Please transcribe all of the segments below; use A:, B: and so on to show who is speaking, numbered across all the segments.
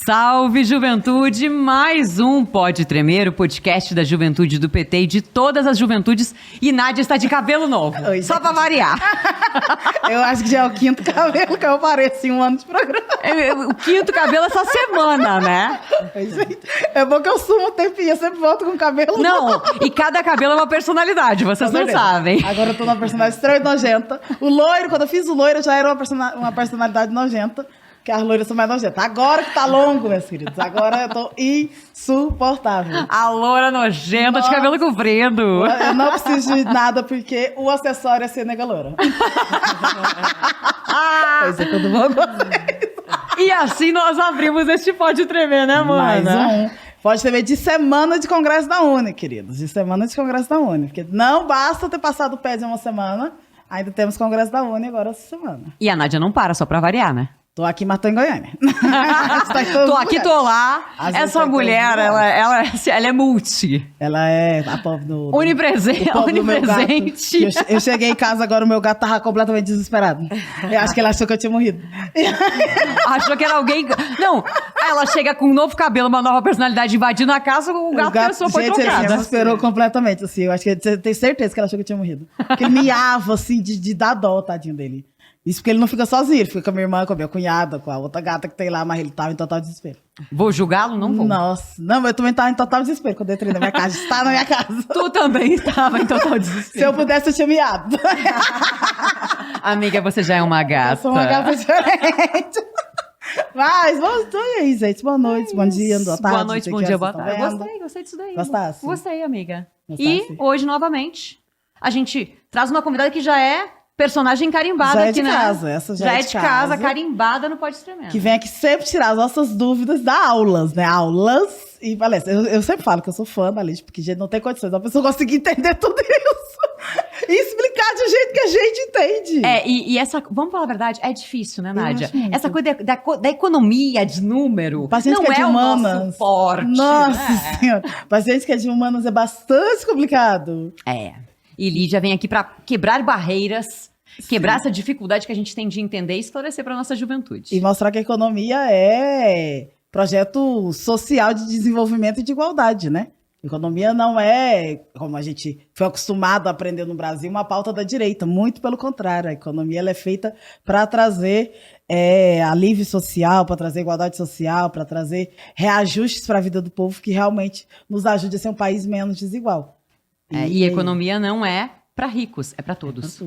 A: Salve, juventude! Mais um Pode Tremer, o podcast da juventude do PT e de todas as juventudes. E Nádia está de cabelo novo,
B: Oi,
A: só pra variar.
B: Eu acho que já é o quinto cabelo que eu pareço em um ano de programa.
A: O quinto cabelo essa semana, né?
B: É bom que eu sumo um tempinho, eu sempre volto com cabelo
A: Não, e cada cabelo é uma personalidade, vocês não sabem.
B: Agora eu tô numa personalidade estranha e nojenta. O loiro, quando eu fiz o loiro, já era uma personalidade nojenta. Que as loiras são mais nojentas. Agora que tá longo, meus queridos. Agora eu tô insuportável.
A: A loura nojenta de cabelo comprido.
B: Eu não preciso de nada porque o acessório é ser nega loura. Pois é, todo mundo gosta.
A: E assim nós abrimos este Pode Tremer, né,
B: Mais
A: mano?
B: Pode tremer de semana de Congresso da Uni, queridos. De semana de Congresso da Uni. Porque não basta ter passado o pé de uma semana, ainda temos Congresso da Uni agora essa semana.
A: E a Nádia não para, só pra variar, né?
B: Tô aqui matando em Goiânia.
A: Tô aqui, tô lá. Essa mulher, ela é multi.
B: Ela é a pobre do
A: Onipresente.
B: Eu cheguei em casa agora, o meu gato tava completamente desesperado. Eu acho que ele achou que eu tinha morrido.
A: Achou que era alguém... Não, ela chega com um novo cabelo, uma nova personalidade invadindo a casa, o gato pensou, foi
B: gente,
A: trocado.
B: Ele desesperou completamente, assim. Eu acho que eu tenho certeza que ela achou que eu tinha morrido. Porque ele miava, assim, de dar dó, tadinho dele. Isso porque ele não fica sozinho, ele fica com a minha irmã, com a minha cunhada, com a outra gata que tem lá, mas ele tava em total desespero.
A: Vou julgá-lo? Não vou.
B: Nossa, não, mas eu também tava em total desespero quando eu entrei na minha casa, está na minha casa.
A: Tu também estava em total desespero.
B: Se eu pudesse, eu tinha miado.
A: Amiga, você já é uma gata.
B: Eu sou uma gata diferente. Mas, e aí, gente? Boa noite, bom dia, boa tarde.
A: Boa noite, bom dia, boa tarde. Gostei disso daí.
B: Gostasse?
A: Gostei, amiga.
B: Gostasse?
A: E hoje, novamente, a gente traz uma convidada que já é personagem carimbada
B: já é
A: aqui,
B: de
A: né?
B: casa, essa já é de casa,
A: carimbada no Pode Tremer.
B: Que vem aqui sempre tirar as nossas dúvidas da aulas, né? Aulas e palestras. Eu sempre falo que eu sou fã da Lígia, porque, gente, não tem condições da pessoa conseguir entender tudo isso. E explicar de um jeito que a gente entende.
A: E essa, vamos falar a verdade, é difícil, né, Nádia? Essa coisa da economia, de número,
B: paciente
A: não
B: que é de
A: o
B: humanas,
A: nosso forte.
B: Nossa
A: né?
B: Senhora. Paciente que é de humanas é bastante complicado.
A: E Lídia vem aqui para quebrar barreiras, quebrar essa dificuldade que a gente tem de entender e esclarecer para nossa juventude.
B: E mostrar que a economia é projeto social de desenvolvimento e de igualdade, né? Economia não é, como a gente foi acostumado a aprender no Brasil, uma pauta da direita. Muito pelo contrário, a economia ela é feita para trazer alívio social, para trazer igualdade social, para trazer reajustes para a vida do povo que realmente nos ajude a ser um país menos desigual.
A: E economia não é para ricos, é para todos.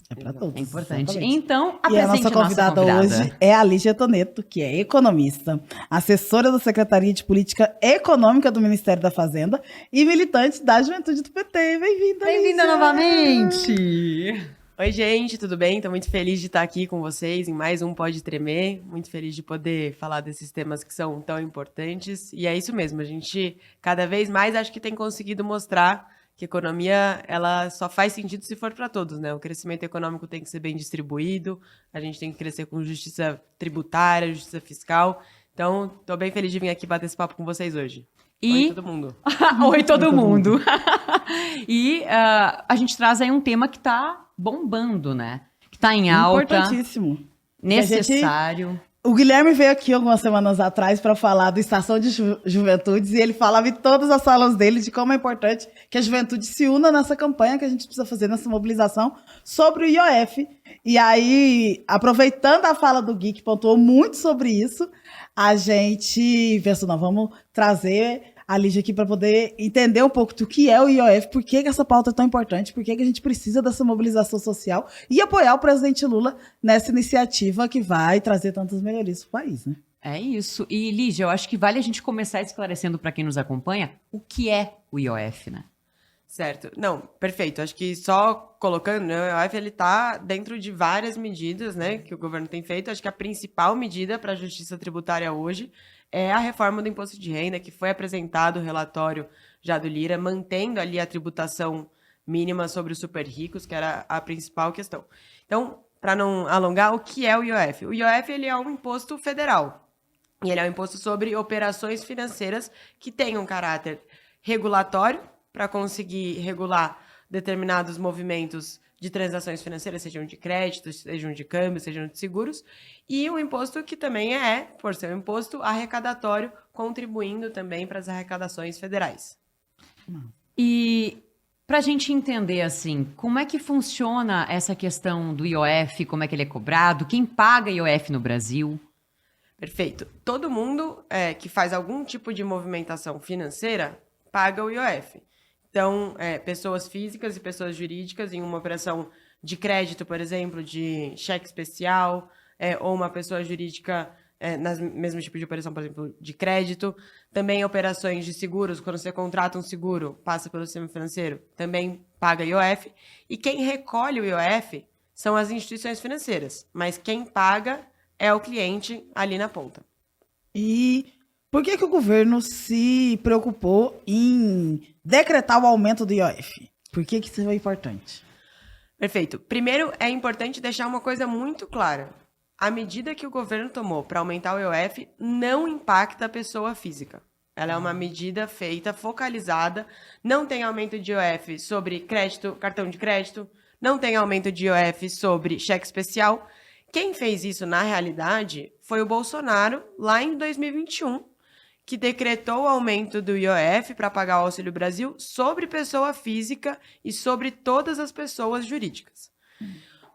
B: É para todos.
A: É importante.
B: Exatamente.
A: Então,
B: E a nossa convidada hoje é a Lígia Toneto, que é economista, assessora da Secretaria de Política Econômica do Ministério da Fazenda e militante da Juventude do PT. Bem-vinda,
A: Bem-vinda novamente!
C: Oi, gente, tudo bem? Estou muito feliz de estar aqui com vocês em mais um Pode Tremer. Muito feliz de poder falar desses temas que são tão importantes. E é isso mesmo, a gente cada vez mais acho que tem conseguido mostrar que a economia, ela só faz sentido se for para todos, né? O crescimento econômico tem que ser bem distribuído, a gente tem que crescer com justiça tributária, justiça fiscal. Então, estou bem feliz de vir aqui bater esse papo com vocês hoje. Oi, todo mundo.
A: Oi, todo mundo. E a gente traz aí um tema que está bombando, né? Que está em alta.
B: Importantíssimo.
A: Necessário.
B: O Guilherme veio aqui algumas semanas atrás para falar do Estação de Juventudes e ele falava em todas as salas dele de como é importante que a juventude se una nessa campanha que a gente precisa fazer, nessa mobilização sobre o IOF. E aí, aproveitando a fala do Gui, que pontuou muito sobre isso, a gente pensou, não, vamos trazer a Lígia aqui para poder entender um pouco do que é o IOF, por que essa pauta é tão importante, por que a gente precisa dessa mobilização social e apoiar o presidente Lula nessa iniciativa que vai trazer tantas melhorias para o país, né?
A: É isso. E, Lígia, eu acho que vale a gente começar esclarecendo para quem nos acompanha o que é o IOF, né?
C: Certo. Não, perfeito. Acho que só colocando, né, o IOF ele está dentro de várias medidas, né, que o governo tem feito. Acho que a principal medida para a justiça tributária hoje é a reforma do imposto de renda, que foi apresentado o relatório já do Lira, mantendo ali a tributação mínima sobre os super ricos, que era a principal questão. Então, para não alongar, o que é o IOF? O IOF ele é um imposto federal. E ele é um imposto sobre operações financeiras que têm um caráter regulatório, para conseguir regular determinados movimentos de transações financeiras, sejam de crédito, sejam de câmbio, sejam de seguros, e um imposto que também por ser um imposto arrecadatório, contribuindo também para as arrecadações federais.
A: E para a gente entender, assim, como é que funciona essa questão do IOF, como é que ele é cobrado, quem paga IOF no Brasil?
C: Perfeito. Todo mundo que faz algum tipo de movimentação financeira paga o IOF. Então, pessoas físicas e pessoas jurídicas em uma operação de crédito, por exemplo, de cheque especial, ou uma pessoa jurídica no mesmo tipo de operação, por exemplo, de crédito. Também operações de seguros, quando você contrata um seguro, passa pelo sistema financeiro, também paga IOF. E quem recolhe o IOF são as instituições financeiras, mas quem paga é o cliente ali na ponta.
B: E por que o governo se preocupou em decretar o aumento do IOF? Por que isso é importante?
C: Perfeito. Primeiro, é importante deixar uma coisa muito clara. A medida que o governo tomou para aumentar o IOF não impacta a pessoa física. Ela é uma medida feita, focalizada, não tem aumento de IOF sobre crédito, cartão de crédito, não tem aumento de IOF sobre cheque especial. Quem fez isso, na realidade, foi o Bolsonaro, lá em 2021, que decretou o aumento do IOF para pagar o Auxílio Brasil sobre pessoa física e sobre todas as pessoas jurídicas.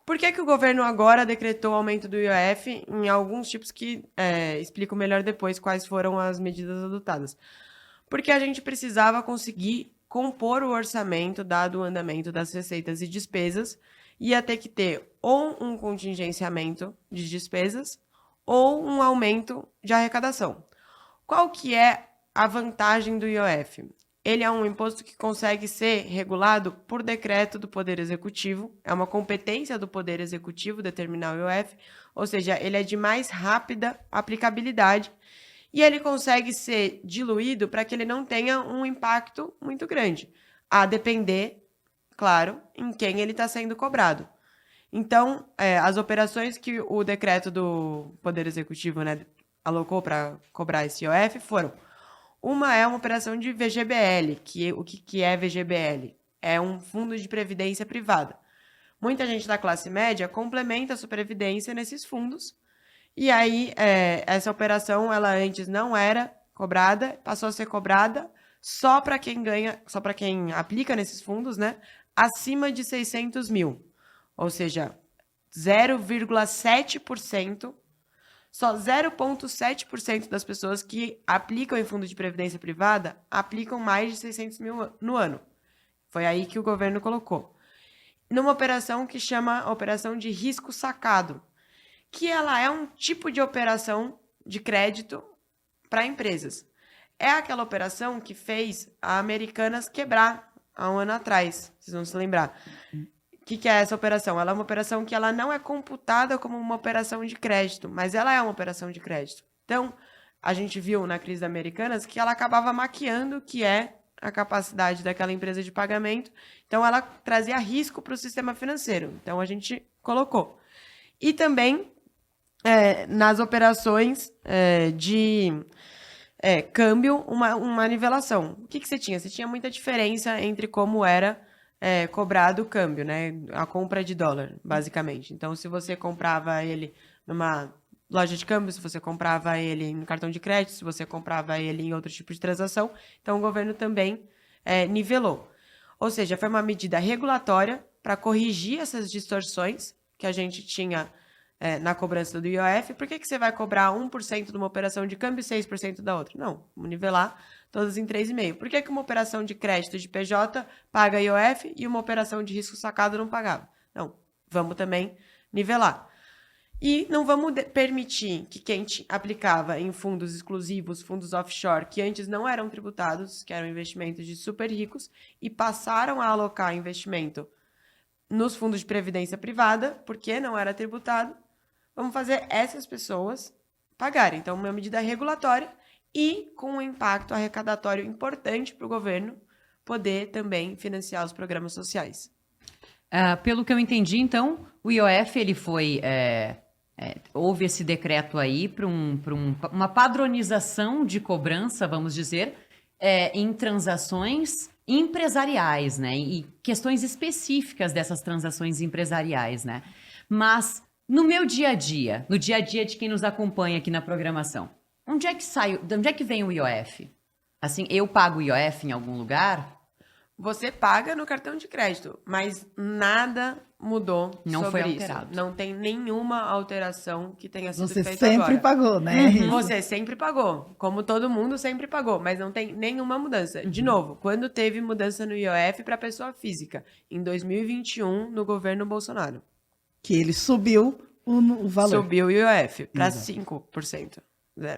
C: Por que o governo agora decretou o aumento do IOF em alguns tipos que explico melhor depois quais foram as medidas adotadas? Porque a gente precisava conseguir compor o orçamento, dado o andamento das receitas e despesas, ia ter que ter ou um contingenciamento de despesas ou um aumento de arrecadação. Qual que é a vantagem do IOF? Ele é um imposto que consegue ser regulado por decreto do Poder Executivo, é uma competência do Poder Executivo determinar o IOF, ou seja, ele é de mais rápida aplicabilidade e ele consegue ser diluído para que ele não tenha um impacto muito grande, a depender, claro, em quem ele está sendo cobrado. Então, as operações que o decreto do Poder Executivo, né, alocou para cobrar esse IOF foram: uma é uma operação de VGBL, o que é VGBL? É um fundo de previdência privada. Muita gente da classe média complementa a sua previdência nesses fundos, e aí essa operação, ela antes não era cobrada, passou a ser cobrada só para quem aplica nesses fundos, né, acima de 600 mil. Ou seja, 0,7%, só 0,7% das pessoas que aplicam em fundo de previdência privada aplicam mais de 600 mil no ano. Foi aí que o governo colocou. Numa operação que chama operação de risco sacado, que ela é um tipo de operação de crédito para empresas. É aquela operação que fez a Americanas quebrar há um ano atrás, vocês vão se lembrar. O que é essa operação? Ela é uma operação que ela não é computada como uma operação de crédito, mas ela é uma operação de crédito. Então, a gente viu na crise da Americanas que ela acabava maquiando o que é a capacidade daquela empresa de pagamento. Então, ela trazia risco para o sistema financeiro. Então, a gente colocou. E também nas operações de câmbio, uma nivelação. O que você tinha? Você tinha muita diferença entre como era cobrado o câmbio, né? A compra de dólar, basicamente. Então, se você comprava ele numa loja de câmbio, se você comprava ele no cartão de crédito, se você comprava ele em outro tipo de transação, então o governo também nivelou. Ou seja, foi uma medida regulatória para corrigir essas distorções que a gente tinha na cobrança do IOF. Por que você vai cobrar 1% de uma operação de câmbio e 6% da outra? Não, vamos nivelar todas em 3,5%. Por que uma operação de crédito de PJ paga IOF e uma operação de risco sacado não pagava? Não, vamos também nivelar. E não vamos permitir que quem aplicava em fundos exclusivos, fundos offshore, que antes não eram tributados, que eram investimentos de super ricos, e passaram a alocar investimento nos fundos de previdência privada, porque não era tributado, vamos fazer essas pessoas pagarem. Então, uma medida regulatória e com um impacto arrecadatório importante para o governo poder também financiar os programas sociais.
A: Pelo que eu entendi, então, o IOF ele foi... houve esse decreto aí para uma padronização de cobrança, vamos dizer, em transações empresariais, né? E questões específicas dessas transações empresariais, né? Mas no meu dia a dia, no dia a dia de quem nos acompanha aqui na programação, onde é que vem o IOF? Assim, eu pago o IOF em algum lugar?
C: Você paga no cartão de crédito, mas nada mudou
A: Não
C: sobre
A: foi
C: isso.
A: alterado.
C: Não tem nenhuma alteração que tenha sido
B: Você
C: feita
B: sempre
C: agora.
B: pagou, né?
C: Você sempre pagou, como todo mundo sempre pagou, mas não tem nenhuma mudança. De novo, quando teve mudança no IOF para pessoa física? Em 2021, no governo Bolsonaro.
B: Que ele subiu o valor.
C: Subiu o IOF para
B: Exato.
C: 5%.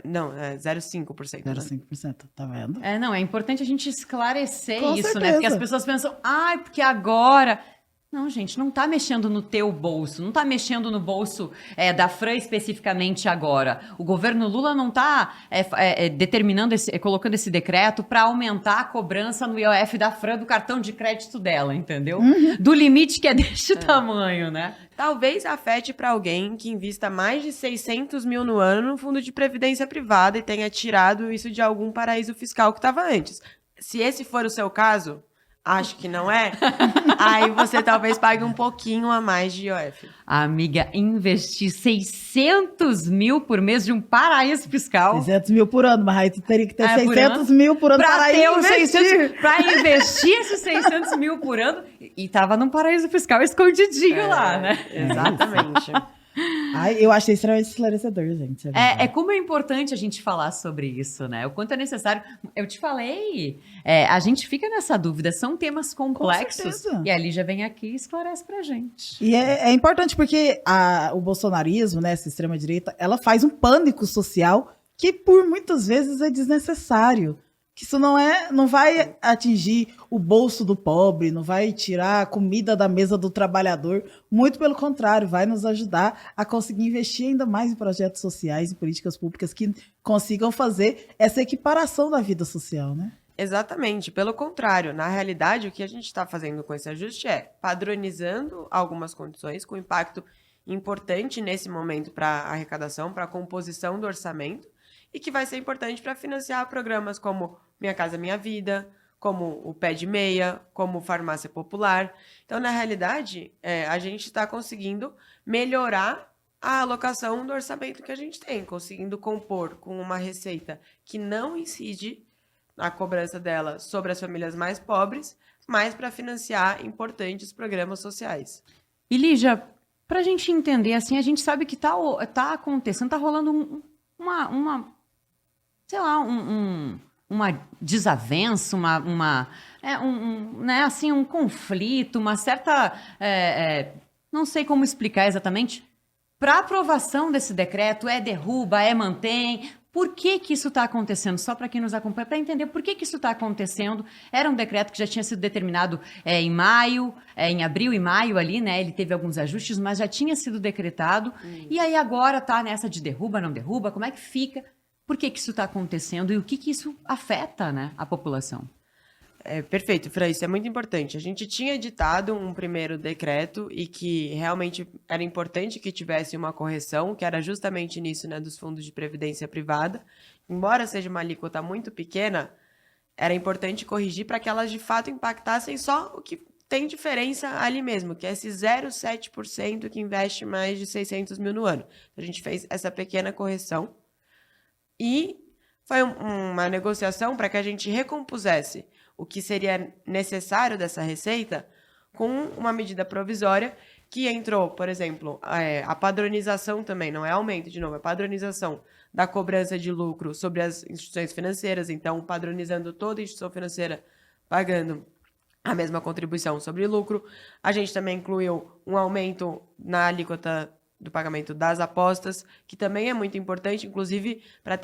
C: Não, é 0,5%. Né?
B: 0,5%, tá vendo?
A: Não, é importante a gente esclarecer
B: Com
A: isso, né?
B: certeza.
A: Porque as pessoas pensam, porque agora. Não, gente, não tá mexendo no teu bolso, não tá mexendo no bolso da Fran especificamente agora. O governo Lula não tá determinando, colocando esse decreto para aumentar a cobrança no IOF da Fran do cartão de crédito dela, entendeu? Do limite que é deste tamanho, né?
C: Talvez afete para alguém que invista mais de 600 mil no ano no fundo de previdência privada e tenha tirado isso de algum paraíso fiscal que estava antes. Se esse for o seu caso, acho que não é, aí você talvez pague um pouquinho a mais de IOF.
A: Amiga, investir 600 mil por mês de um paraíso fiscal.
B: 600 mil por ano, mas aí tu teria que ter
A: por
B: 600
A: ano?
B: mil por ano
A: Pra
B: para
A: ter os
B: investir.
A: 600, pra investir esses 600 mil por ano e tava num paraíso fiscal escondidinho lá, né?
C: Exatamente.
B: Ai, eu achei extremamente esclarecedor, gente.
A: Como é importante a gente falar sobre isso, né? O quanto é necessário. Eu te falei, a gente fica nessa dúvida, são temas complexos
B: certeza.
A: e a Lígia vem aqui e esclarece pra gente.
B: E é importante porque o bolsonarismo, né, essa extrema-direita, ela faz um pânico social que por muitas vezes é desnecessário. Que isso não vai atingir o bolso do pobre, não vai tirar a comida da mesa do trabalhador. Muito pelo contrário, vai nos ajudar a conseguir investir ainda mais em projetos sociais e políticas públicas que consigam fazer essa equiparação da vida social, né?
C: Exatamente, pelo contrário, na realidade, o que a gente está fazendo com esse ajuste é padronizando algumas condições com impacto importante nesse momento para a arrecadação, para a composição do orçamento, e que vai ser importante para financiar programas como Minha Casa Minha Vida, como o Pé de Meia, como Farmácia Popular. Então, na realidade, a gente está conseguindo melhorar a alocação do orçamento que a gente tem, conseguindo compor com uma receita que não incide a cobrança dela sobre as famílias mais pobres, mas para financiar importantes programas sociais.
A: E Lígia, para a gente entender, assim, a gente sabe que tá acontecendo, tá rolando uma desavença, né, assim, um conflito, uma certa, não sei como explicar exatamente, para aprovação desse decreto, derruba, mantém. Por que isso está acontecendo? Só para quem nos acompanha, para entender por que isso está acontecendo. Era um decreto que já tinha sido determinado em maio, em abril e maio ali, né? Ele teve alguns ajustes, mas já tinha sido decretado. E aí agora está nessa de derruba, não derruba, como é que fica? Por que isso está acontecendo e o que isso afeta, né, a população?
C: Perfeito, Fran, isso é muito importante. A gente tinha editado um primeiro decreto e que realmente era importante que tivesse uma correção, que era justamente nisso, né, dos fundos de previdência privada. Embora seja uma alíquota muito pequena, era importante corrigir para que elas de fato impactassem só o que tem diferença ali mesmo, que é esse 0,7% que investe mais de 600 mil no ano. A gente fez essa pequena correção e foi uma negociação para que a gente recompusesse o que seria necessário dessa receita com uma medida provisória que entrou, por exemplo, a padronização também, não é aumento, de novo, é padronização da cobrança de lucro sobre as instituições financeiras, então padronizando toda instituição financeira pagando a mesma contribuição sobre lucro. A gente também incluiu um aumento na alíquota do pagamento das apostas, que também é muito importante, inclusive, para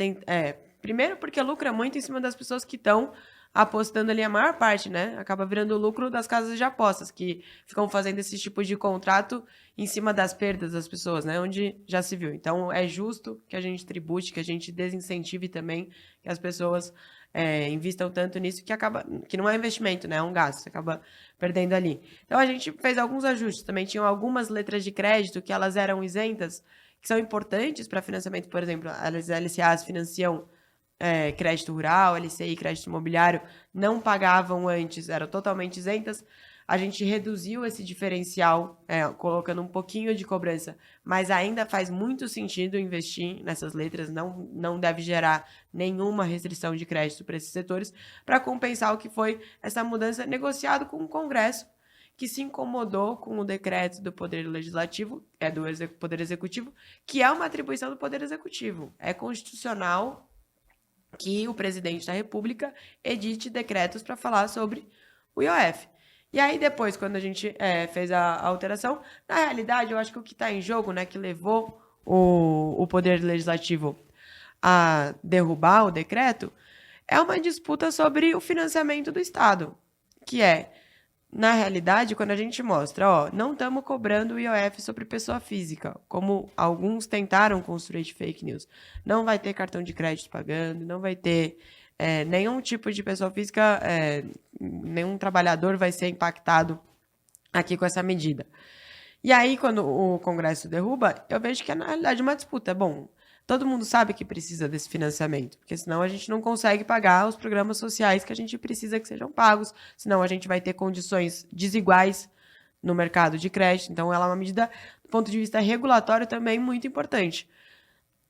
C: primeiro porque lucra muito em cima das pessoas que estão apostando ali a maior parte, né? Acaba virando o lucro das casas de apostas, que ficam fazendo esse tipo de contrato em cima das perdas das pessoas, né? Onde já se viu. Então, é justo que a gente tribute, que a gente desincentive também que as pessoas invistam tanto nisso que não é investimento, né? É um gasto, você acaba perdendo ali. Então, a gente fez alguns ajustes. Também tinham algumas letras de crédito que elas eram isentas, que são importantes para financiamento, por exemplo, as LCAs financiam crédito rural, LCI, crédito imobiliário, não pagavam antes, eram totalmente isentas. A gente reduziu esse diferencial, colocando um pouquinho de cobrança, mas ainda faz muito sentido investir nessas letras, não deve gerar nenhuma restrição de crédito para esses setores, para compensar o que foi essa mudança negociado com o Congresso, que se incomodou com o decreto do Poder Legislativo, do Poder Executivo, que é uma atribuição do Poder Executivo. É constitucional que o presidente da República edite decretos para falar sobre o IOF. E aí, depois, quando a gente fez a alteração, na realidade, eu acho que o que está em jogo, né, que levou o Poder Legislativo a derrubar o decreto, é uma disputa sobre o financiamento do Estado, que na realidade, quando a gente mostra, não estamos cobrando o IOF sobre pessoa física, como alguns tentaram construir de fake news. Não vai ter cartão de crédito pagando, não vai ter nenhum tipo de pessoa física, nenhum trabalhador vai ser impactado aqui com essa medida. E aí, quando o Congresso derruba, eu vejo que é, na realidade, uma disputa. Bom, todo mundo sabe que precisa desse financiamento, porque senão a gente não consegue pagar os programas sociais que a gente precisa que sejam pagos, senão a gente vai ter condições desiguais no mercado de crédito. Então, ela é uma medida, do ponto de vista regulatório, também muito importante.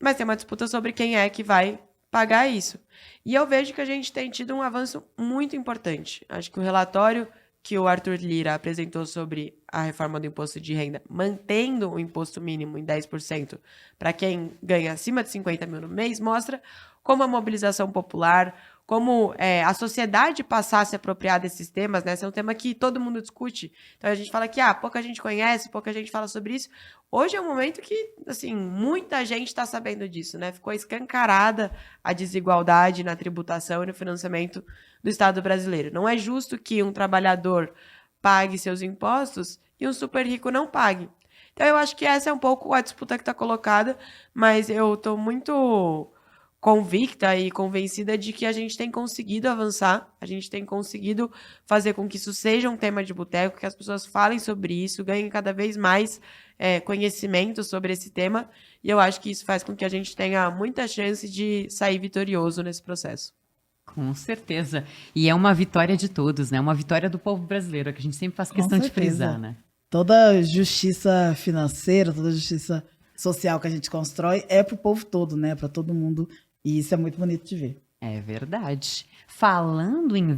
C: Mas tem uma disputa sobre quem é que vai pagar isso. E eu vejo que a gente tem tido um avanço muito importante. Acho que o relatório que o Arthur Lira apresentou sobre a reforma do imposto de renda, mantendo o imposto mínimo em 10% para quem ganha acima de 50 mil no mês, mostra como a mobilização popular, como a sociedade passar a se apropriar desses temas, né? Esse é um tema que todo mundo discute. Então, a gente fala que pouca gente conhece, pouca gente fala sobre isso. Hoje é um momento que, assim, muita gente está sabendo disso, né? Ficou escancarada a desigualdade na tributação e no financiamento do Estado brasileiro. Não é justo que um trabalhador pague seus impostos e um super rico não pague. Então, eu acho que essa é um pouco a disputa que está colocada, mas eu estou muito convicta e convencida de que a gente tem conseguido avançar, a gente tem conseguido fazer com que isso seja um tema de boteco, que as pessoas falem sobre isso, ganhem cada vez mais conhecimento sobre esse tema, e eu acho que isso faz com que a gente tenha muita chance de sair vitorioso nesse processo.
A: Com certeza. E é uma vitória de todos, né? Uma vitória do povo brasileiro, que a gente sempre faz questão de frisar, né?
B: Toda justiça financeira, toda justiça social que a gente constrói é para o povo todo, né? Para todo mundo. E isso é muito bonito de ver.
A: É verdade. Falando em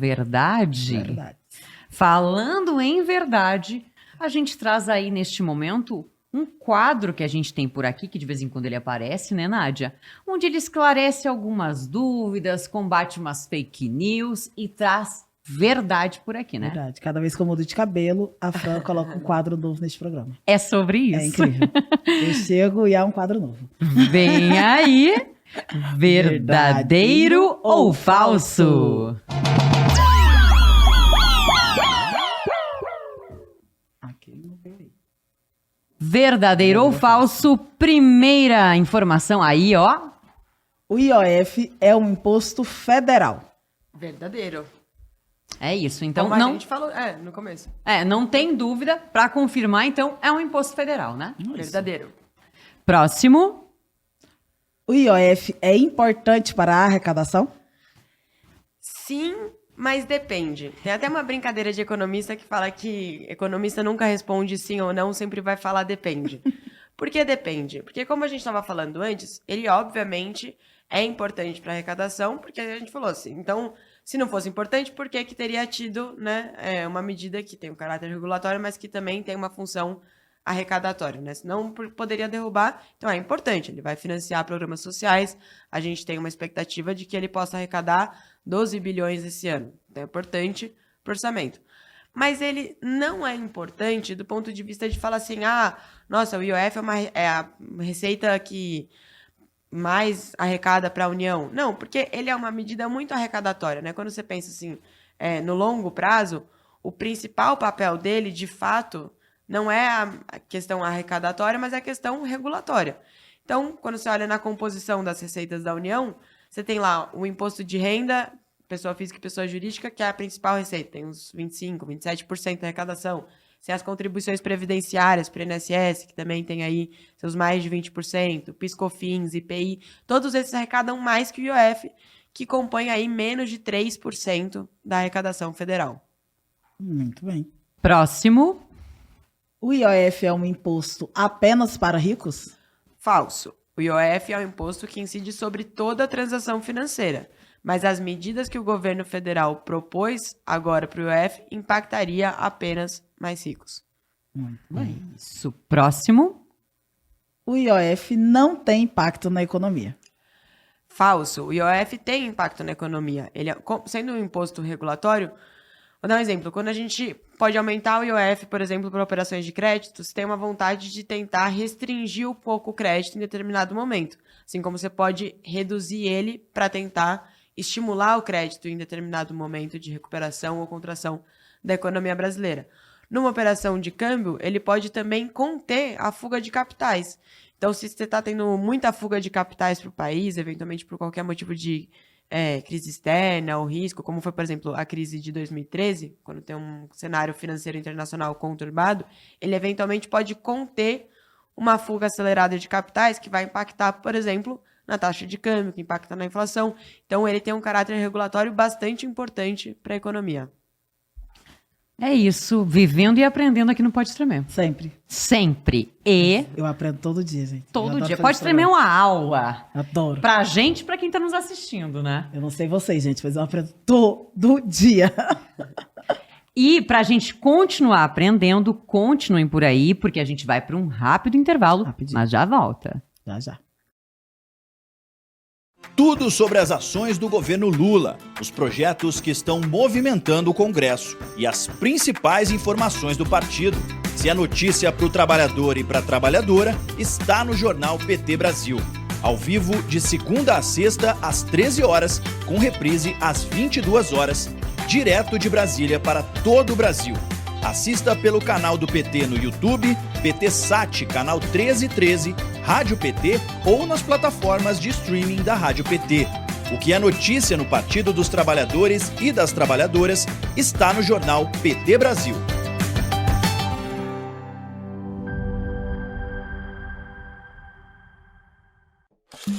A: verdade, a gente traz aí neste momento um quadro que a gente tem por aqui, que de vez em quando ele aparece, né, Nádia? Onde ele esclarece algumas dúvidas, combate umas fake news e traz verdade por aqui, né?
B: Verdade. Cada vez que eu mudo de cabelo, a Fran coloca um quadro novo neste programa.
A: É sobre isso?
B: É incrível. Eu chego e há um quadro novo.
A: Vem aí, verdadeiro ou falso? Verdadeiro ou falso? Primeira informação aí, ó.
B: O IOF é um imposto federal.
C: Verdadeiro.
A: É isso, então
C: Como
A: não...
C: a gente falou no começo.
A: Não tem dúvida, para confirmar, então, é um imposto federal, né?
B: Isso.
C: Verdadeiro.
A: Próximo.
B: O IOF é importante para a arrecadação?
C: Sim, mas depende. Tem até uma brincadeira de economista que fala que economista nunca responde sim ou não, sempre vai falar depende. Por que depende? Porque como a gente estava falando antes, ele obviamente é importante para a arrecadação, porque a gente falou assim, então, se não fosse importante, por que teria tido, né, uma medida que tem um caráter regulatório, mas que também tem uma função arrecadatória, né? Senão poderia derrubar. Então é importante, ele vai financiar programas sociais, a gente tem uma expectativa de que ele possa arrecadar 12 bilhões esse ano. Então é importante para o orçamento. Mas ele não é importante do ponto de vista de falar assim, nossa, o IOF é a receita que mais arrecada para a União. Não, porque ele é uma medida muito arrecadatória, né? Quando você pensa assim, no longo prazo, o principal papel dele, de fato, não é a questão arrecadatória, mas é a questão regulatória. Então, quando você olha na composição das receitas da União, você tem lá o imposto de renda, pessoa física e pessoa jurídica, que é a principal receita, tem uns 25%, 27% de arrecadação. Tem as contribuições previdenciárias para o INSS, que também tem aí seus mais de 20%, PIS/COFINS, IPI, todos esses arrecadam mais que o IOF, que compõe aí menos de 3% da arrecadação federal.
B: Muito bem.
A: Próximo.
B: O IOF é um imposto apenas para ricos?
C: Falso. O IOF é um imposto que incide sobre toda a transação financeira, mas as medidas que o governo federal propôs agora para o IOF impactaria apenas mais ricos.
B: Muito bem.
A: Isso. Próximo.
B: O IOF não tem impacto na economia.
C: Falso. O IOF tem impacto na economia. Ele, sendo um imposto regulatório, vou dar um exemplo. Quando a gente pode aumentar o IOF, por exemplo, para operações de crédito, você tem uma vontade de tentar restringir um pouco o crédito em determinado momento. Assim como você pode reduzir ele para tentar estimular o crédito em determinado momento de recuperação ou contração da economia brasileira. Numa operação de câmbio, ele pode também conter a fuga de capitais. Então, se você está tendo muita fuga de capitais para o país, eventualmente por qualquer motivo de crise externa ou risco, como foi, por exemplo, a crise de 2013, quando tem um cenário financeiro internacional conturbado, ele eventualmente pode conter uma fuga acelerada de capitais que vai impactar, por exemplo, na taxa de câmbio, que impacta na inflação. Então, ele tem um caráter regulatório bastante importante para a economia.
A: É isso. Vivendo e aprendendo aqui no Pode Tremer.
B: Sempre.
A: Sempre. E
B: Eu aprendo todo dia, gente. Eu
A: todo
B: adoro
A: dia.
B: fazer
A: Pode
B: esse
A: Tremer
B: programa.
A: uma aula.
B: Adoro.
A: Pra gente e pra quem tá nos assistindo, né?
B: Eu não sei vocês, gente, mas eu aprendo todo dia.
A: E pra gente continuar aprendendo, continuem por aí, porque a gente vai pra um rápido intervalo,
B: Rapidinho.
A: mas já volta.
B: Já.
D: Tudo sobre as ações do governo Lula, os projetos que estão movimentando o Congresso e as principais informações do partido. Se é notícia para o trabalhador e para a trabalhadora, está no Jornal PT Brasil. Ao vivo, de segunda a sexta, às 13 horas, com reprise às 22 horas, direto de Brasília para todo o Brasil. Assista pelo canal do PT no YouTube, PT Sat, canal 1313, Rádio PT ou nas plataformas de streaming da Rádio PT. O que é notícia no Partido dos Trabalhadores e das Trabalhadoras está no Jornal PT Brasil.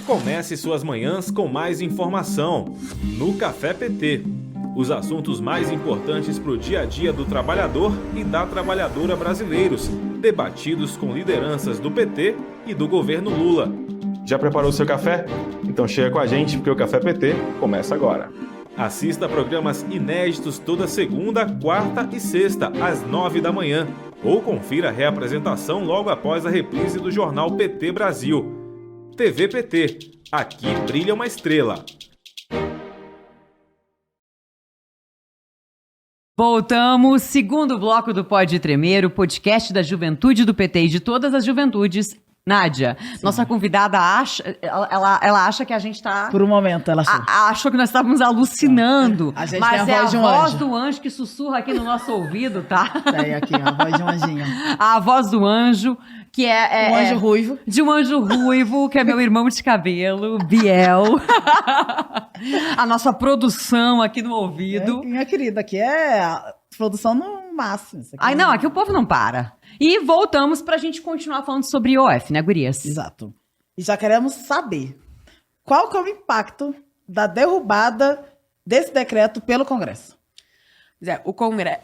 E: Comece suas manhãs com mais informação no Café PT. Os assuntos mais importantes para o dia a dia do trabalhador e da trabalhadora brasileiros, debatidos com lideranças do PT e do governo Lula.
F: Já preparou seu café? Então chega com a gente, porque o Café PT começa agora.
E: Assista a programas inéditos toda segunda, quarta e sexta, às 9 da manhã. Ou confira a reapresentação logo após a reprise do Jornal PT Brasil. TV PT. Aqui brilha uma estrela.
A: Voltamos, segundo bloco do Pode Tremer, o podcast da juventude do PT e de todas as juventudes. Nádia, nossa convidada acha, ela acha que a gente tá...
B: Por um momento, ela achou.
A: Achou que nós estávamos alucinando.
B: A gente
A: mas
B: tem a
A: é
B: voz de um
A: a voz
B: anjo.
A: do anjo que sussurra aqui no nosso ouvido, tá?
B: Aí aqui, ó, a voz de um anjinho.
A: A voz do anjo, que
B: Um anjo ruivo.
A: de um anjo ruivo, que é meu irmão de cabelo, Biel. A nossa produção aqui no ouvido.
B: Minha querida, aqui é a produção no máximo. Isso aqui
A: Ai, não, aqui o povo não para. E voltamos pra gente continuar falando sobre IOF, né, gurias?
B: Exato. E já queremos saber qual que é o impacto da derrubada desse decreto pelo Congresso.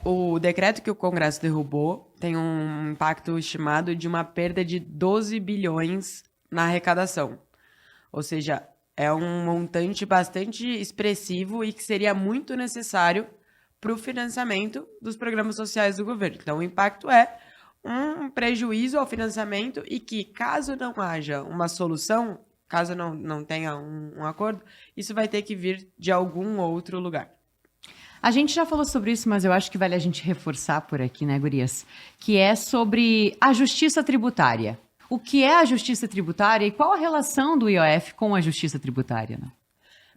C: O decreto que o Congresso derrubou tem um impacto estimado de uma perda de 12 bilhões na arrecadação. Ou seja, é um montante bastante expressivo e que seria muito necessário para o financiamento dos programas sociais do governo. Então, o impacto é um prejuízo ao financiamento e que, caso não haja uma solução, caso não tenha um acordo, isso vai ter que vir de algum outro lugar.
A: A gente já falou sobre isso, mas eu acho que vale a gente reforçar por aqui, né, gurias? Que é sobre a justiça tributária. O que é a justiça tributária e qual a relação do IOF com a justiça tributária, né?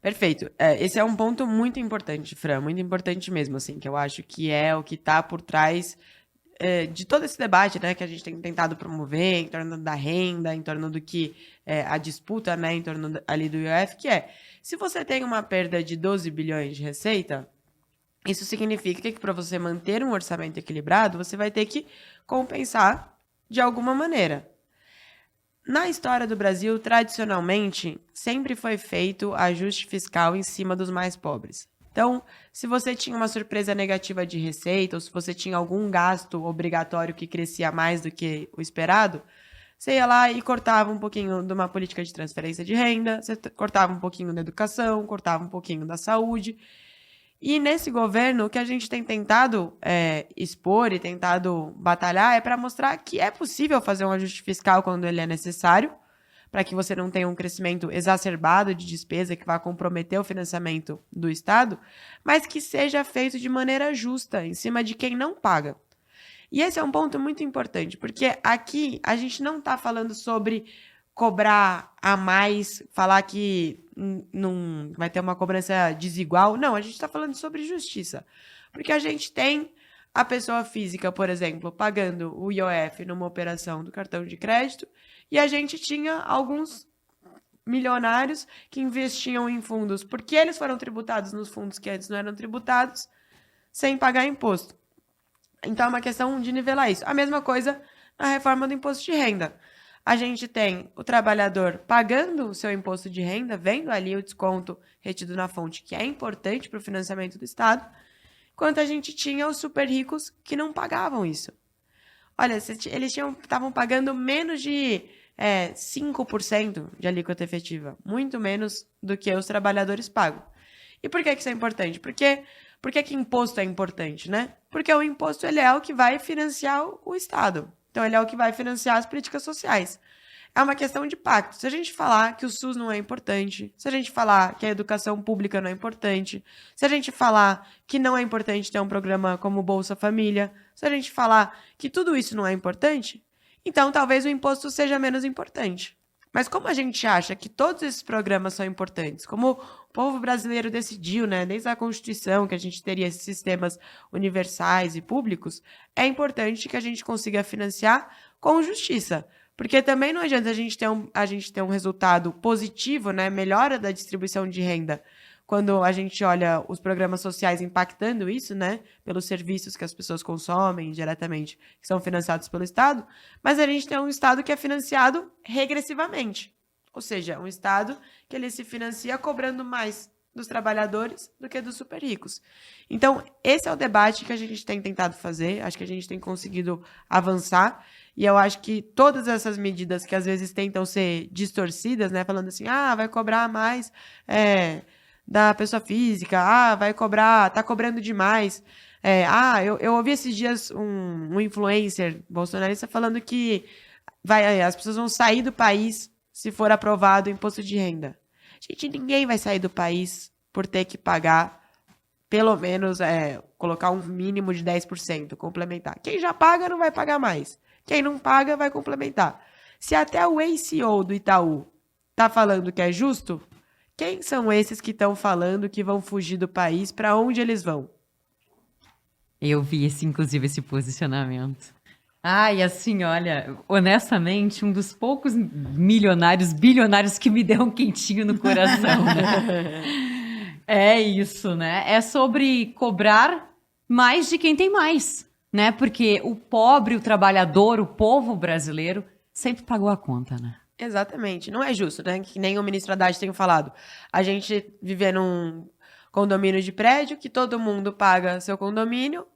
C: Perfeito. Esse é um ponto muito importante, Fran, muito importante mesmo, assim, que eu acho que é o que está por trás de todo esse debate, né, que a gente tem tentado promover em torno da renda, em torno do que a disputa, né, em torno ali do IOF, que é, se você tem uma perda de 12 bilhões de receita, isso significa que para você manter um orçamento equilibrado, você vai ter que compensar de alguma maneira. Na história do Brasil, tradicionalmente, sempre foi feito ajuste fiscal em cima dos mais pobres. Então, se você tinha uma surpresa negativa de receita, ou se você tinha algum gasto obrigatório que crescia mais do que o esperado, você ia lá e cortava um pouquinho de uma política de transferência de renda, você cortava um pouquinho da educação, cortava um pouquinho da saúde. E nesse governo, o que a gente tem tentado expor e tentado batalhar é para mostrar que é possível fazer um ajuste fiscal quando ele é necessário, para que você não tenha um crescimento exacerbado de despesa que vá comprometer o financiamento do Estado, mas que seja feito de maneira justa, em cima de quem não paga. E esse é um ponto muito importante, porque aqui a gente não está falando sobre cobrar a mais, falar que não vai ter uma cobrança desigual. Não, a gente está falando sobre justiça. Porque a gente tem a pessoa física, por exemplo, pagando o IOF numa operação do cartão de crédito, e a gente tinha alguns milionários que investiam em fundos, porque eles foram tributados nos fundos que antes não eram tributados, sem pagar imposto. Então, é uma questão de nivelar isso. A mesma coisa na reforma do imposto de renda. A gente tem o trabalhador pagando o seu imposto de renda, vendo ali o desconto retido na fonte, que é importante para o financiamento do Estado, enquanto a gente tinha os super ricos que não pagavam isso. Olha, eles estavam pagando menos de 5% de alíquota efetiva, muito menos do que os trabalhadores pagam. E por que isso é importante? Por que imposto é importante, né? Porque o imposto ele é o que vai financiar o Estado. Então, ele é o que vai financiar as políticas sociais. É uma questão de pacto. Se a gente falar que o SUS não é importante, se a gente falar que a educação pública não é importante, se a gente falar que não é importante ter um programa como Bolsa Família, se a gente falar que tudo isso não é importante, então talvez o imposto seja menos importante. Mas como a gente acha que todos esses programas são importantes, como o povo brasileiro decidiu, né, desde a Constituição, que a gente teria esses sistemas universais e públicos, é importante que a gente consiga financiar com justiça. Porque também não adianta a gente ter um resultado positivo, né, melhora da distribuição de renda, quando a gente olha os programas sociais impactando isso, né, pelos serviços que as pessoas consomem diretamente, que são financiados pelo Estado, mas a gente tem um Estado que é financiado regressivamente. Ou seja, um Estado que ele se financia cobrando mais dos trabalhadores do que dos super ricos. Então, esse é o debate que a gente tem tentado fazer, acho que a gente tem conseguido avançar, e eu acho que todas essas medidas que às vezes tentam ser distorcidas, né, falando assim, vai cobrar mais da pessoa física, vai cobrar, tá cobrando demais. Eu ouvi esses dias um influencer bolsonarista falando que as pessoas vão sair do país se for aprovado o imposto de renda. Gente, ninguém vai sair do país por ter que pagar, pelo menos, colocar um mínimo de 10%, complementar. Quem já paga não vai pagar mais. Quem não paga vai complementar. Se até o ex-CEO do Itaú tá falando que é justo, quem são esses que estão falando que vão fugir do país? Para onde eles vão?
A: Eu vi, inclusive, esse posicionamento. E assim, olha, honestamente, um dos poucos bilionários que me deu um quentinho no coração, né? É isso, né? É sobre cobrar mais de quem tem mais, né? Porque o pobre, o trabalhador, o povo brasileiro sempre pagou a conta, né?
C: Exatamente. Não é justo, né? Que nem o ministro Haddad tem falado. A gente vive num condomínio de prédio que todo mundo paga seu condomínio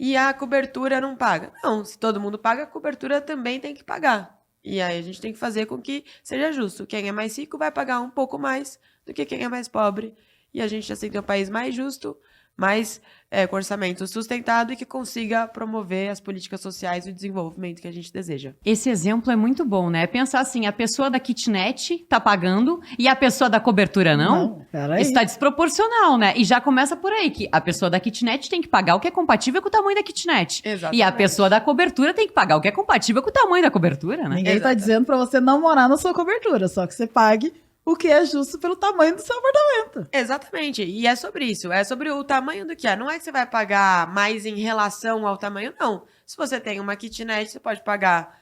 C: e a cobertura não paga. Não, se todo mundo paga, a cobertura também tem que pagar. E aí a gente tem que fazer com que seja justo. Quem é mais rico vai pagar um pouco mais do que quem é mais pobre. E a gente assim tem um país mais justo, mais com orçamento sustentado e que consiga promover as políticas sociais e o desenvolvimento que a gente deseja.
A: Esse exemplo é muito bom, né? Pensar assim, a pessoa da kitnet tá pagando e a pessoa da cobertura não?
B: Peraí.
A: Isso tá desproporcional, né? E já começa por aí, que a pessoa da kitnet tem que pagar o que é compatível com o tamanho da kitnet.
C: Exatamente.
A: E a pessoa da cobertura tem que pagar o que é compatível com o tamanho da cobertura, né?
B: Ninguém tá dizendo pra você não morar na sua cobertura, só que você pague o que é justo pelo tamanho do seu apartamento.
C: Exatamente. E é sobre isso. É sobre o tamanho do que é. Não é que você vai pagar mais em relação ao tamanho, não. Se você tem uma kitnet, você pode pagar,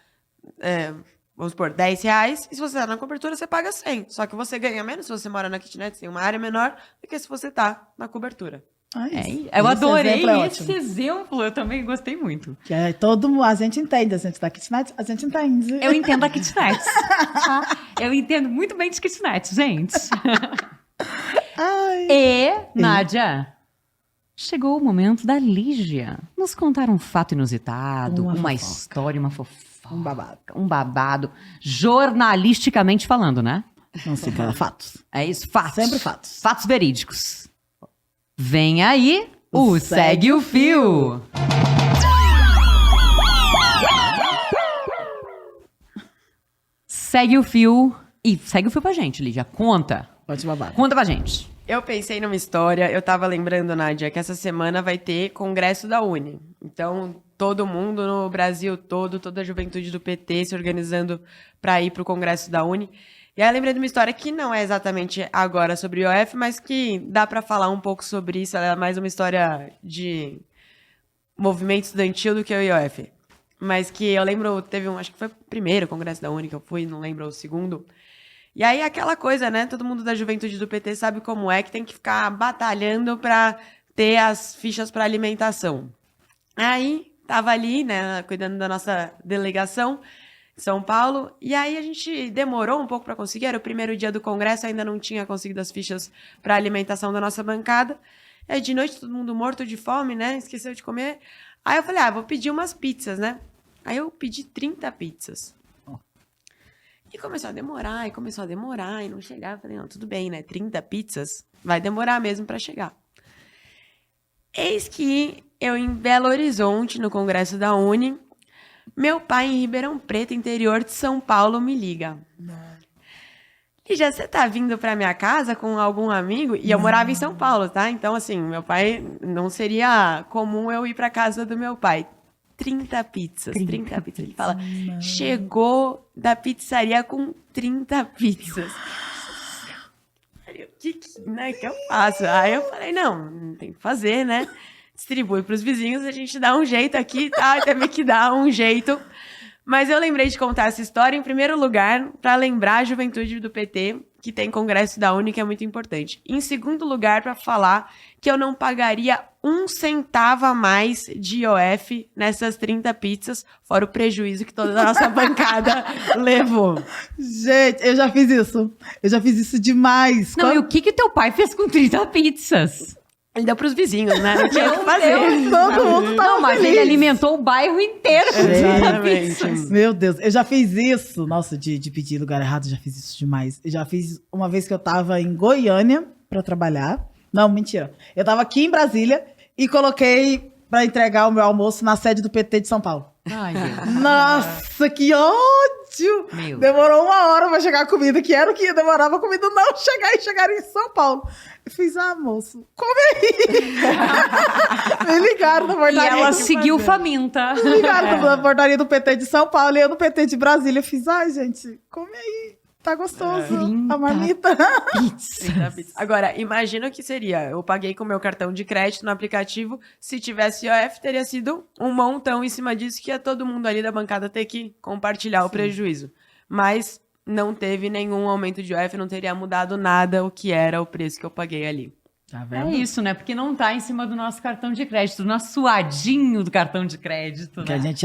C: vamos supor, R$10. E se você tá na cobertura, você paga 100. Só que você ganha menos se você mora na kitnet, você tem uma área menor do que se você tá na cobertura.
A: Eu adorei
B: exemplo é
A: esse
B: ótimo.
A: exemplo, eu também gostei muito.
B: Que a gente entende, a gente da kitnet, a gente entende.
A: Eu entendo a kitnet. Tá? Eu entendo muito bem de kitnet, gente. E, Nádia, chegou o momento da Lígia nos contar um fato inusitado,
B: Uma
A: uma
B: fofoca.
A: história, uma fofoca.
B: Um babado.
A: Jornalisticamente falando, né?
B: Não se fala fatos.
A: É isso, fatos.
B: Sempre fatos.
A: Fatos verídicos. Vem aí o Segue o Fio. Segue o fio. E segue o fio pra gente, Lígia. Conta.
B: Pode babado.
A: Conta pra gente.
C: Eu pensei numa história, eu tava lembrando, Nádia, que essa semana vai ter congresso da Uni. Então, todo mundo no Brasil todo, toda a juventude do PT se organizando para ir pro congresso da Uni. E aí eu lembrei de uma história que não é exatamente agora sobre o IOF, mas que dá para falar um pouco sobre isso. Ela é mais uma história de movimento estudantil do que o IOF. Mas que eu lembro, teve acho que foi o primeiro congresso da Uni que eu fui, não lembro o segundo. E aí aquela coisa, né? Todo mundo da juventude do PT sabe como é, que tem que ficar batalhando para ter as fichas para alimentação. Aí tava ali, né, cuidando da nossa delegação em São Paulo, e aí a gente demorou um pouco para conseguir, era o primeiro dia do congresso, ainda não tinha conseguido as fichas para alimentação da nossa bancada. E aí de noite todo mundo morto de fome, né? Esqueceu de comer. Aí eu falei, vou pedir umas pizzas, né? Aí eu pedi 30 pizzas. E começou a demorar, e não chegava. Eu falei, não, tudo bem, né? 30 pizzas, vai demorar mesmo para chegar. Eis que eu, em Belo Horizonte, no congresso da Uni, meu pai, em Ribeirão Preto, interior de São Paulo, me liga. Lígia, você tá vindo pra minha casa com algum amigo? E eu morava em São Paulo, tá? Então, assim, meu pai, não seria comum eu ir pra casa do meu pai. 30 pizzas. Ele fala, chegou da pizzaria com 30 pizzas. O que eu faço? Aí eu falei, não tem que fazer, né? Distribui pros vizinhos, a gente dá um jeito aqui, tá? Teve que dar um jeito. Mas eu lembrei de contar essa história, em primeiro lugar, para lembrar a juventude do PT, que tem congresso da Uni, que é muito importante. Em segundo lugar, para falar que eu não pagaria 1 centavo a mais de IOF nessas 30 pizzas, fora o prejuízo que toda a nossa bancada levou.
B: Gente, eu já fiz isso. Eu já fiz isso demais.
A: Não, e o que teu pai fez com 30 pizzas?
C: Ele deu pros vizinhos, né? Não tinha o que fazer.
B: Todo mundo tava
A: Não, mas
B: feliz.
A: ele alimentou o bairro inteiro com 30
C: Exatamente.
A: pizzas.
B: Meu Deus, eu já fiz isso. Nossa, de pedir lugar errado, já fiz isso demais. Eu já fiz uma vez que eu tava em Goiânia pra trabalhar. Não, mentira. Eu tava aqui em Brasília e coloquei pra entregar o meu almoço na sede do PT de São Paulo.
A: Ai, Deus.
B: Nossa, que ódio!
A: Meu.
B: Demorou 1 hora pra chegar a comida, que era o que ia demorar pra comida não chegar e chegar em São Paulo. Eu fiz, moço, come aí. Me ligaram na
A: E
B: portaria.
A: ela seguiu faminta.
B: Me ligaram na portaria do PT de São Paulo e eu no PT de Brasília. Eu fiz, gente, come aí. Tá gostoso. A marmita.
C: 30 pizzas. Agora, imagina o que seria. Eu paguei com meu cartão de crédito no aplicativo. Se tivesse IOF, teria sido um montão em cima disso que ia todo mundo ali da bancada ter que compartilhar o prejuízo. Mas não teve nenhum aumento de IOF, não teria mudado nada o que era o preço que eu paguei ali.
B: Tá
A: É isso, né? Porque não tá em cima do nosso cartão de crédito, do nosso suadinho do cartão de crédito,
B: Que a
A: né?
B: gente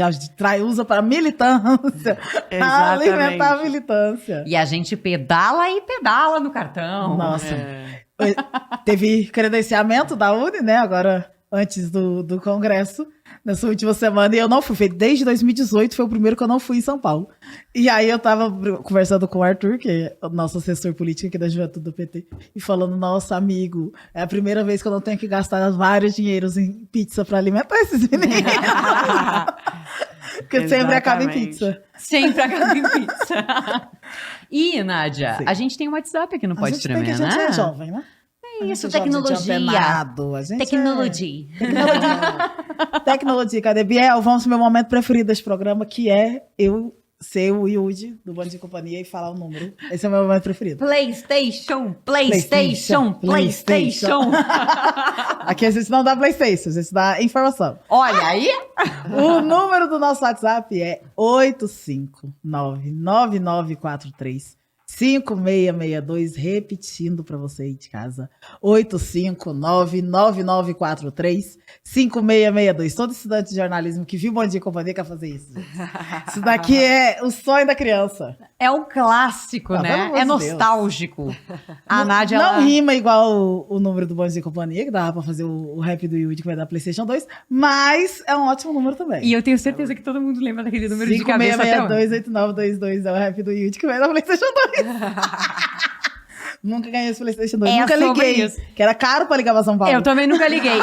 B: usa para militância.
C: Exatamente.
B: Alimentar a militância.
A: E a gente pedala e pedala no cartão.
B: Nossa. Teve credenciamento da Uni, né? Agora, antes do congresso, nessa última semana. E eu não fui. Desde 2018 foi o primeiro que eu não fui em São Paulo. E aí eu tava conversando com o Arthur, que é o nosso assessor político aqui da Juventude do PT, e falando, nossa, amigo, é a primeira vez que eu não tenho que gastar vários dinheiros em pizza pra alimentar esses meninos. Porque sempre acaba em
C: Exatamente.
B: pizza.
A: Sempre acaba em pizza. E, Nádia,
B: Sim.
A: a gente tem um WhatsApp aqui no Pode
B: a gente
A: Tremer,
B: tem que a gente
A: né?
B: é jovem, né?
A: É isso,
B: A gente é jovem, a gente é
A: tecnologia.
B: antenado, a gente
A: Tecnologia.
B: Tecnologia, cadê? Biel, vamos pro meu momento preferido desse programa, que é eu ser o Yudi do Band de Companhia e falar o número. Esse é o meu momento preferido.
A: PlayStation.
B: Aqui a gente não dá PlayStation, a gente dá informação.
A: Olha aí.
B: O número do nosso WhatsApp é 8599943 5662, repetindo para você aí de casa, 859-9943-5662. Todo estudante de jornalismo que viu Bom Dia e Companhia quer fazer isso, gente. Isso daqui é o sonho da criança.
A: É um clássico,
B: Ah, pelo
A: né?
B: amor
A: É
B: de
A: nostálgico. A Nádia,
B: Não
A: ela...
B: rima igual o número do Bom Dia e Companhia, que dava pra fazer o rap do Yudi que vai dar PlayStation 2, mas é um ótimo número também.
A: E eu tenho certeza que todo mundo lembra daquele número de cabeça até hoje.
B: 5662-8922 é o rap do Yudi que vai dar PlayStation 2. Nunca ganhei esse PlayStation 2.
A: É
B: Nunca
A: sobre
B: liguei.
A: isso.
B: Que era caro pra ligar pra São Paulo.
A: Eu também nunca liguei.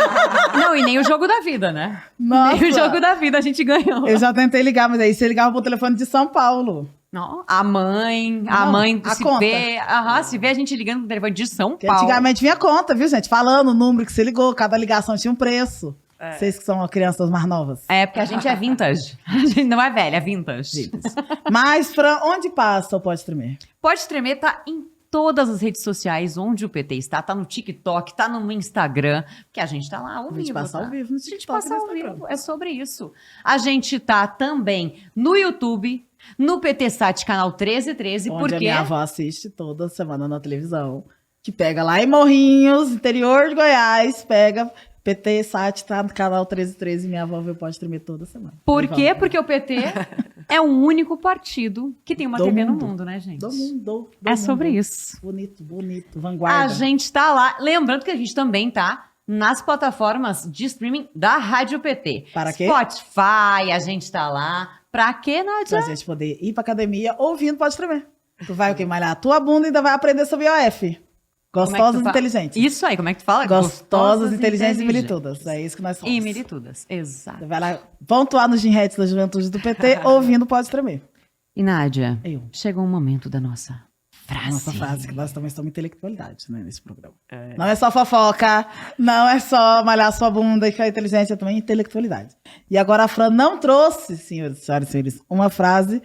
A: Não, e nem o jogo da vida, né?
B: Nossa.
A: Nem o jogo da vida a gente ganhou.
B: Eu já tentei ligar, mas aí você ligava pro telefone de São Paulo.
A: Não, a mãe
B: a
A: se
B: conta.
A: vê, se vê a gente ligando pro telefone de São
B: Que
A: Paulo.
B: antigamente vinha conta, viu, gente? Falando o número que você ligou, cada ligação tinha um preço. Vocês que são crianças mais novas.
A: É, porque a gente é vintage. A gente não é velha, é vintage.
B: Mas, Fran, onde passa o Pode Tremer?
A: Pode Tremer tá em todas as redes sociais onde o PT está. Tá no TikTok, tá no Instagram, que a gente tá lá ao
B: A
A: vivo.
B: gente passa
A: tá?
B: ao vivo no
A: A gente
B: TikTok
A: passa
B: e no
A: ao
B: Instagram.
A: vivo, é sobre isso. A gente tá também no YouTube, no PT Sat, canal 1313,
B: Onde
A: porque...
B: a minha avó assiste toda semana na televisão. Que pega lá em Morrinhos, interior de Goiás, pega PT Sat, tá no canal 1313, minha avó vê o Pode Tremer toda semana.
A: Por
B: Aí
A: quê?
B: fala,
A: Porque o PT é o único partido que tem uma
B: Do
A: TV
B: mundo.
A: no mundo, né, gente?
B: Do mundo.
A: É sobre isso.
B: Bonito, bonito,
A: A
B: vanguarda.
A: gente tá lá. Lembrando que a gente também tá nas plataformas de streaming da Rádio PT.
B: Para quê?
A: Spotify, a gente tá lá. Pra quê, Nádia?
B: Pra gente poder ir pra academia ouvindo Pode Tremer. Tu vai o quê? Malhar a tua bunda e ainda vai aprender sobre OF.
A: Como é que
B: Gostosas
A: tu
B: e
A: fala?
B: inteligentes.
A: Isso aí, como é que tu fala?
B: Gostosas, inteligentes e militudas. É isso que nós somos.
A: E militudas, exato.
B: Você vai lá pontuar nos ginretes da juventude do PT ouvindo Pode Tremer.
A: E Nádia,
B: Eu.
A: chegou o momento da nossa frase.
B: Nossa frase, que nós também somos intelectualidade, né, nesse programa. Não é só fofoca, não é só malhar sua bunda e ficar inteligente, é também intelectualidade. E agora a Fran não trouxe, senhoras e senhores, uma frase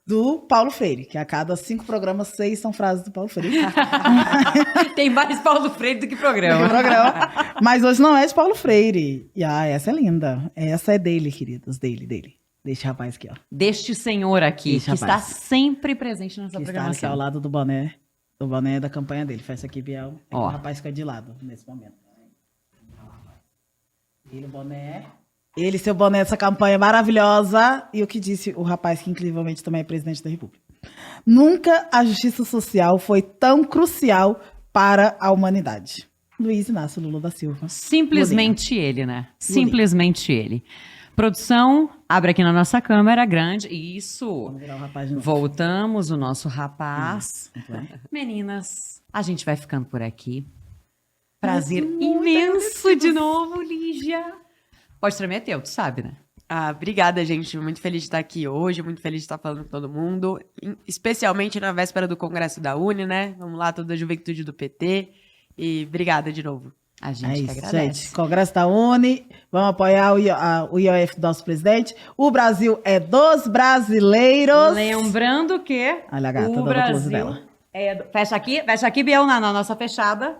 B: do Paulo Freire, que a cada 5 programas, 6 são frases do Paulo Freire.
A: Tem mais Paulo Freire do que
B: No
A: programa.
B: programa. Mas hoje não é de Paulo Freire. E essa é linda. Essa é dele, queridos, dele. Deste rapaz aqui, ó.
A: Deste senhor aqui,
B: Esse
A: que está
B: rapaz.
A: sempre presente nessa
B: Que está aqui
A: programação.
B: ao lado do boné. Do boné da campanha dele. Fecha aqui, Biel. É que
A: Ó.
B: o rapaz fica de lado nesse momento. Ele, o boné. Ele, seu boné dessa campanha maravilhosa. E o que disse o rapaz, que incrivelmente também é presidente da República. Nunca a justiça social foi tão crucial para a humanidade. Luiz Inácio Lula da Silva.
A: Simplesmente ele, né? Simplesmente ele. Produção, abre aqui na nossa câmera grande. Isso.
B: Vamos virar o rapaz de novo.
A: Voltamos, o nosso rapaz.
B: Muito bem.
A: Meninas, a gente vai ficando por aqui. Prazer
C: Muito
A: imenso de novo, Lígia. Pode tremer, é teu, tu sabe, né?
C: Obrigada, gente. Muito feliz de estar aqui hoje, muito feliz de estar falando com todo mundo, especialmente na véspera do Congresso da Uni, né? Vamos lá, toda a juventude do PT. E obrigada de novo.
A: A
B: É
A: gente que
B: isso,
A: agradece.
B: gente. Congresso da Uni, vamos apoiar o IOF do nosso presidente. O Brasil é dos brasileiros.
A: Lembrando que
B: Olha a gata,
A: o
B: dando close
A: Brasil
B: dela.
A: fecha aqui, Biel, na nossa fechada.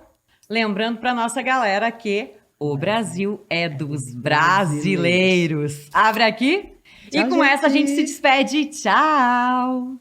A: Lembrando pra nossa galera que o Brasil é dos brasileiros. Abre aqui. E
B: Tchau,
A: com essa a gente
B: gente.
A: se despede. Tchau.